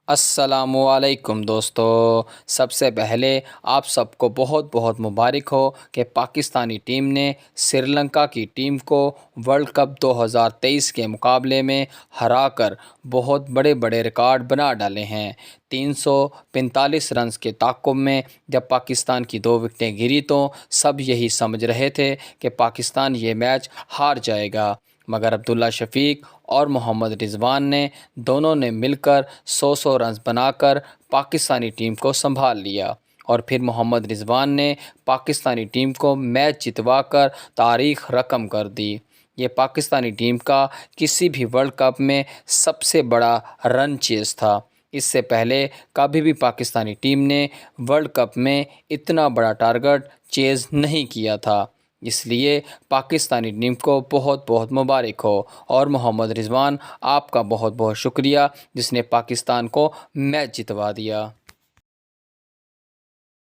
السلام علیکم دوستو، سب سے پہلے آپ سب کو بہت بہت مبارک ہو کہ پاکستانی ٹیم نے سری لنکا کی ٹیم کو ورلڈ کپ 2023 کے مقابلے میں ہرا کر بہت بڑے بڑے ریکارڈ بنا ڈالے ہیں۔ 345 رنز کے تعاقب میں جب پاکستان کی 2 وکٹیں گری تو سب یہی سمجھ رہے تھے کہ پاکستان یہ میچ ہار جائے گا، مگر عبداللہ شفیق اور محمد رضوان نے دونوں نے مل کر 100 رنز بنا کر پاکستانی ٹیم کو سنبھال لیا، اور پھر محمد رضوان نے پاکستانی ٹیم کو میچ جتوا کر تاریخ رقم کر دی۔ یہ پاکستانی ٹیم کا کسی بھی ورلڈ کپ میں سب سے بڑا رن چیز تھا۔ اس سے پہلے کبھی بھی پاکستانی ٹیم نے ورلڈ کپ میں اتنا بڑا ٹارگٹ چیز نہیں کیا تھا، اس لیے پاکستانی ٹیم کو بہت بہت مبارک ہو، اور محمد رضوان آپ کا بہت بہت شکریہ جس نے پاکستان کو میچ جتوا دیا۔